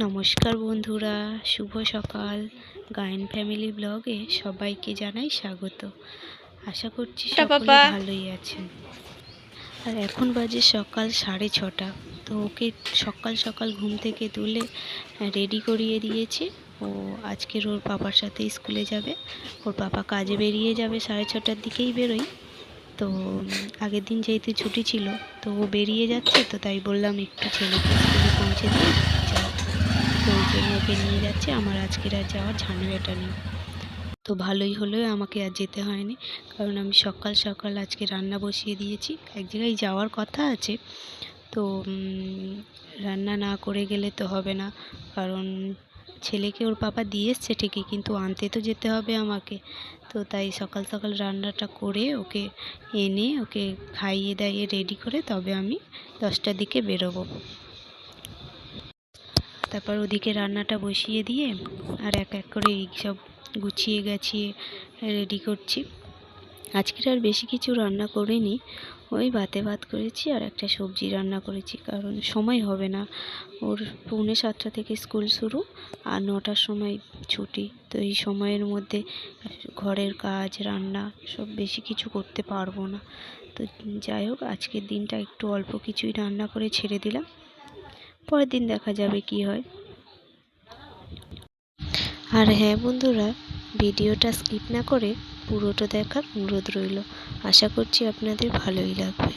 নমস্কার বন্ধুরা, শুভ সকাল। গায়ন ফ্যামিলি ব্লগে সবাইকে জানাই স্বাগত। আশা করছি সকলে ভালোই আছেন। আর এখন বাজে সকাল 6:30। তো ওকে সকাল সকাল ঘুম থেকে তুলে রেডি করিয়ে দিয়েছি। ও আজকের ওর পাপার সাথে স্কুলে যাবে। ওর পাপা কাজে বেরিয়ে যাবে 6:30টার দিকেই বেরোয়। তো আগের দিন যেহেতু ছুটি ছিল, তো ও বেরিয়ে যাচ্ছে, তো তাই বললাম একটু ছেলেকে স্কুলে পৌঁছে দিয়ে যাও। তো ওই জন্য ওকে নিয়ে যাচ্ছে। আমার আজকের আর যাওয়ার ঝামেলাটা নেই। তো ভালোই হলো, আমাকে আর যেতে হয়নি, কারণ আমি সকাল সকাল আজকে রান্না বসিয়ে দিয়েছি। এক জায়গায় যাওয়ার কথা আছে, তো রান্না না করে গেলে তো হবে না, কারণ ছেলেকে ওর পাপা দিয়ে এসছে ঠিকই, কিন্তু আনতে তো যেতে হবে আমাকে। তো তাই সকাল সকাল রান্নাটা করে ওকে এনে ওকে খাইয়ে দাইয়ে রেডি করে তবে আমি 10টার দিকে বেরোবো। তারপর ওদিকে রান্নাটা বসিয়ে দিয়ে আর এক এক করে এই সব গুছিয়ে গাছিয়ে রেডি করছি। আজকের আর বেশি কিছু রান্না করিনি, ওই ভাতে ভাত করেছি আর একটা সবজি রান্না করেছি, কারণ সময় হবে না। ওর 6:45 থেকে স্কুল শুরু আর 9টার সময় ছুটি। তো এই সময়ের মধ্যে ঘরের কাজ রান্না সব বেশি কিছু করতে পারবো না। তো যাই হোক, আজকের দিনটা একটু অল্প কিছুই রান্না করে ছেড়ে দিলাম, পরের দিন দেখা যাবে কি হয়। আর হ্যাঁ বন্ধুরা, ভিডিওটা স্কিপ না করে পুরোটা দেখার অনুরোধ রইল। আশা করছি আপনাদের ভালোই লাগবে।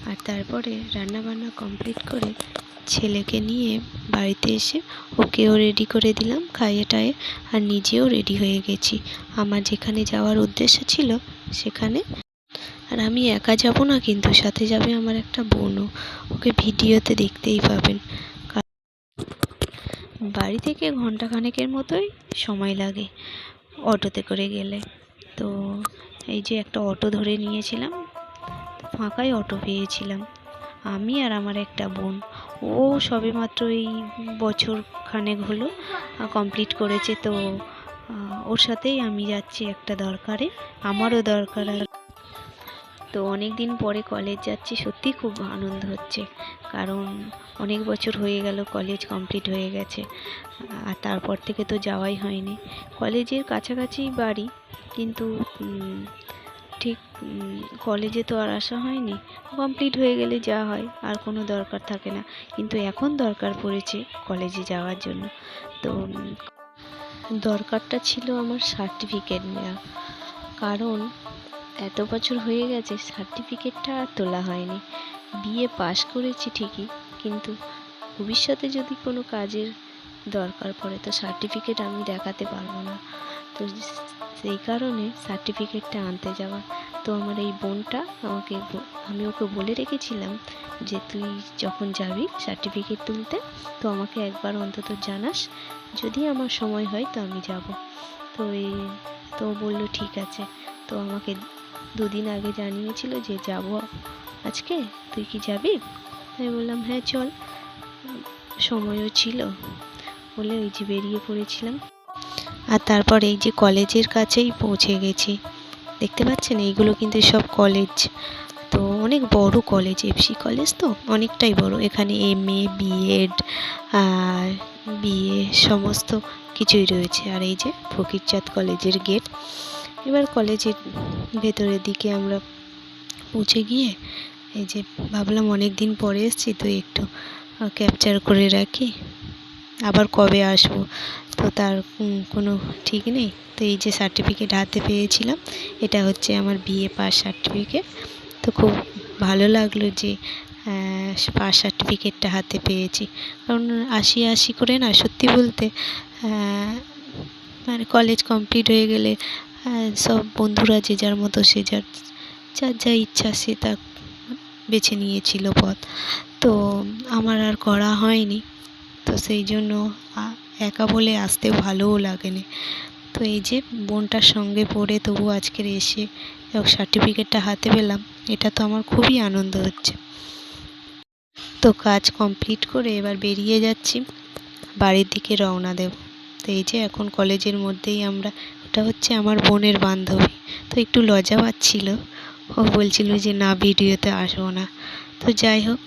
আর তারপরে রান্নাবান্না কমপ্লিট করে ছেলেকে নিয়ে বাড়িতে এসে ওকেও রেডি করে দিলাম খাইয়ে টাইয়ে, আর নিজেও রেডি হয়ে গেছি আমার যেখানে যাওয়ার উদ্দেশ্য ছিল সেখানে। আর আমি একা যাব না, কিন্তু সাথে যাবে আমার একটা বোনও। ওকে ভিডিওতে দেখতেই পাবেন। বাড়ি থেকে ঘন্টাখানেকের মতোই সময় লাগে অটোতে করে গেলে। তো এই যে একটা অটো ধরে নিয়েছিলাম, ফাঁকাই অটো পেয়েছিলাম। আমি আর আমার একটা বোন, ও সবেমাত্র এই বছর খানেক হলো কমপ্লিট করেছে। তো ওর সাথেই আমি যাচ্ছি একটা দরকারে, আমারও দরকার। তো অনেক দিন পরে কলেজ যাচ্ছি, সত্যি খুব আনন্দ হচ্ছে, কারণ অনেক বছর হয়ে গেল কলেজ কমপ্লিট হয়ে গেছে, আর তারপর থেকে তো যাওয়াই হয়নি। কলেজের কাছাকাছি বাড়ি, কিন্তু ঠিক কলেজে তো আর আসা হয়নি। কমপ্লিট হয়ে গেলে যা হয়, আর কোনো দরকার থাকে না, কিন্তু এখন দরকার পড়েছে কলেজে যাওয়ার জন্য। তো দরকারটা ছিল আমার সার্টিফিকেট নেওয়া, কারণ এত বছর হয়ে গেছে সার্টিফিকেটটা আর তোলা হয়নি। বিএ পাশ করেছি ঠিকই, কিন্তু ভবিষ্যতে যদি কোনো কাজের দরকার পড়ে তো সার্টিফিকেট আমি দেখাতে পারবো না। তো সেই কারণে সার্টিফিকেটটা আনতে যাওয়া। তো আমার এই বোনটা আমি ওকে বলে রেখেছিলাম যে তুই যখন যাবি সার্টিফিকেট তুলতে, তো আমাকে একবার অন্তত জানাস, যদি আমার সময় হয় তো আমি যাব। তো বললো ঠিক আছে। তো আমাকে 2 দিন আগে জানিয়েছিল যে যাব আজকে, তুই কি যাবি? তাই বললাম হ্যাঁ চল, সময়ও ছিল বলে ওই যে বেরিয়ে পড়েছিলাম। আর তারপর এই যে কলেজের কাছেই পৌঁছে গেছি, দেখতে পাচ্ছেন এইগুলো কিন্তু সব কলেজ। তো অনেক বড় কলেজ, এফসি কলেজ, তো অনেকটাই বড়। এখানে এমএ বিএড আর বিএ সমস্ত কিছুই রয়েছে। আর এই যে ফকিরচাঁদ কলেজের গেট। এবার কলেজের ভেতরের দিকে আমরা পৌঁছে গিয়ে এই যে ভাবলাম অনেক দিন পরে এসেছি, তো একটু ক্যাপচার করে রাখি, আবার কবে আসবো তো তার কোনো ঠিক নেই। তো এই যে সার্টিফিকেট হাতে পেয়েছিলাম, এটা হচ্ছে আমার বিএ পাস সার্টিফিকেট। তো খুব ভালো লাগলো যে পাস সার্টিফিকেটটা হাতে পেয়েছি, কারণ আশি করে না, সত্যি বলতে মানে কলেজ কমপ্লিট হয়ে গেলে সব বন্ধুরা যে যার মতো সে যার যা ইচ্ছা সে তা বেছে নিয়েছিল পথ। তো আমার আর করা হয়নি, তো সেই জন্য একা বলে আসতেও ভালোও লাগেনি। তো এই যে বোনটার সঙ্গে পড়ে তবু আজকের এসে সার্টিফিকেটটা হাতে পেলাম, এটা তো আমার খুবই আনন্দ হচ্ছে। তো কাজ কমপ্লিট করে এবার বেরিয়ে যাচ্ছি, বাড়ির দিকে রওনা দেব। তো এই যে এখন কলেজের মধ্যেই আমরা, ওটা হচ্ছে আমার বোনের বান্ধবী। তো একটু লজ্জা পাচ্ছিল, ও ও বলছিল যে না ভিডিওতে আসবো না। তো যাই হোক,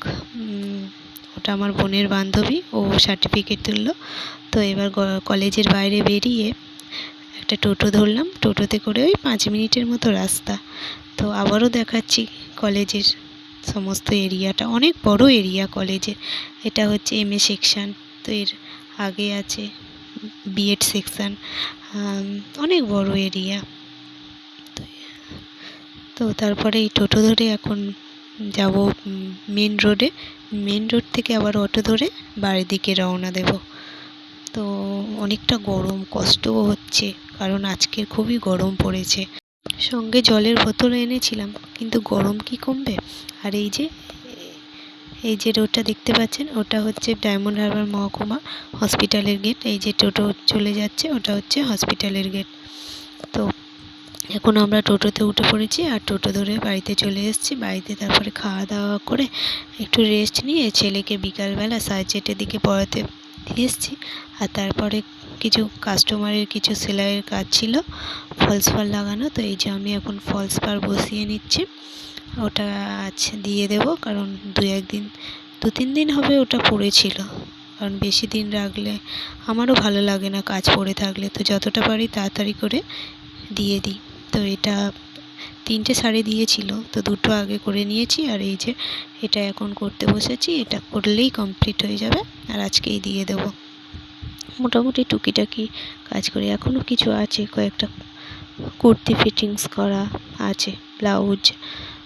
ওটা আমার বোনের বান্ধবী, ও সার্টিফিকেট তুললো। তো এবার কলেজের বাইরে বেরিয়ে একটা টোটো ধরলাম, টোটোতে করে ওই 5 মিনিটের মতো রাস্তা। তো আবারও দেখাচ্ছি কলেজের সমস্ত এরিয়াটা, অনেক বড় এরিয়া কলেজের। এটা হচ্ছে MA সেকশান, তো এর আগে আছে B.Ed সেকশান, অনেক বড় এরিয়া। তো তারপরে এই টোটো ধরে এখন যাব মেন রোডে, মেন রোড থেকে আবার অটো ধরে বাড়ির দিকে রওনা দেব। তো অনেকটা গরম, কষ্টও হচ্ছে, কারণ আজকের খুবই গরম পড়েছে। সঙ্গে জলের বোতল এনেছিলাম, কিন্তু গরম কি কমবে। আর এই যে রোডটা দেখতে পাচ্ছেন, ওটা হচ্ছে ডায়মন্ড হারবার মহকুমা হসপিটালের গেট। এই যে টোটো চলে যাচ্ছে, ওটা হচ্ছে হসপিটালের গেট। তো এখন আমরা টোটোতে উঠে পড়েছি আর টোটো ধরে বাড়িতে চলে এসেছি। বাড়িতে তারপরে খাওয়া দাওয়া করে একটু রেস্ট নিয়ে ছেলেকে বিকালবেলা 4:30 দিকে পড়াতে দিয়ে এসেছি। আর তারপরে কিছু কাস্টমারের কিছু সেলাইয়ের কাজ ছিল, ফলস পাড় লাগানো। তো এই যে আমি এখন ফলস পাড় বসিয়ে নিচ্ছি, ওটা আজ দিয়ে দেব। কারণ 2-3 দিন হবে ওটা পড়েছিল, কারণ বেশি দিন রাখলে আমারও ভালো লাগে না কাজ পড়ে থাকলে। তো যতটা পারি তাড়াতাড়ি করে দিয়ে দিই। তো এটা 3টে শাড়ি দিয়েছিল, তো 2টো আগে করে নিয়েছি। আর এই যে এটা এখন করতে বসেছি, এটা করলেই কমপ্লিট হয়ে যাবে আর আজকেই দিয়ে দেব। মোটামুটি টুকিটাকি কাজ করি, এখনও কিছু আছে, কয়েকটা কুর্তি ফিটিংস করা আছে, ব্লাউজ।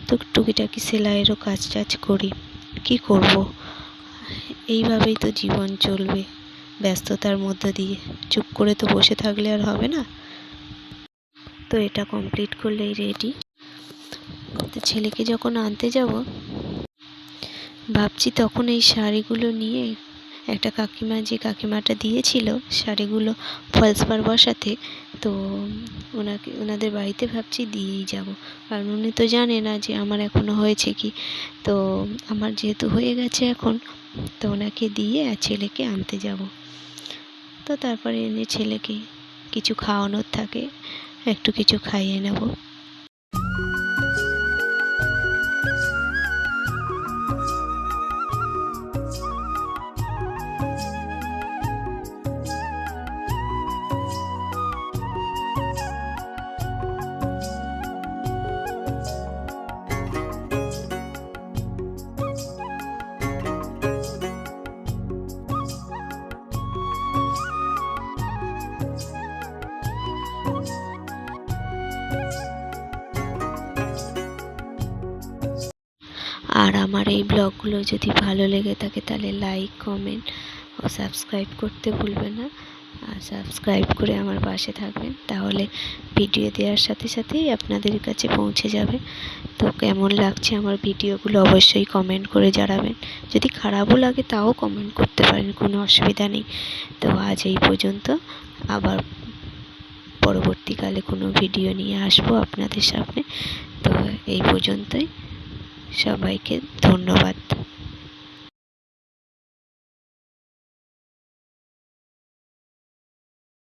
তো টুকিটাকি সেলাইয়েরও কাজ টাজ করি। কি করব, এইভাবেই তো জীবন চলবে, ব্যস্ততার মধ্য দিয়ে। চুপ করে তো বসে থাকলে আর হবে না। তো এটা কমপ্লিট করলেই রেডি। তো ছেলেকে যখন আনতে যাব ভাবছি, তখন এই শাড়িগুলো নিয়ে একটা কাকিমা, যে কাকিমাটা দিয়েছিল শাড়িগুলো ফলস পাড় বসাতে, তো ওনাদের বাড়িতে ভাবছি দিয়েই যাব। কারণ উনি তো জানে না যে আমার এখনও হয়েছে কি। তো আমার যেহেতু হয়ে গেছে এখন, তো ওনাকে দিয়ে আর ছেলেকে আনতে যাব। তো তারপরে এনে ছেলেকে কিছু খাওয়ানোর থাকে, একটু কিছু খাইয়ে নেব। আর আমার এই ব্লগগুলো যদি ভালো লেগে থাকে তাহলে লাইক, কমেন্ট ও সাবস্ক্রাইব করতে ভুলবেন না। আর সাবস্ক্রাইব করে আমার পাশে থাকবেন, তাহলে ভিডিও দেওয়ার সাথে সাথেই আপনাদের কাছে পৌঁছে যাবে। তো কেমন লাগছে আমার ভিডিওগুলো অবশ্যই কমেন্ট করে জানাবেন। যদি খারাপও লাগে তাও কমেন্ট করতে পারেন, কোনো অসুবিধা নেই। তো আজ এই পর্যন্ত, আবার পরবর্তীকালে কোনো ভিডিও নিয়ে আসবো আপনাদের সামনে। তো এই পর্যন্তই, সবাইকে ধন্যবাদ।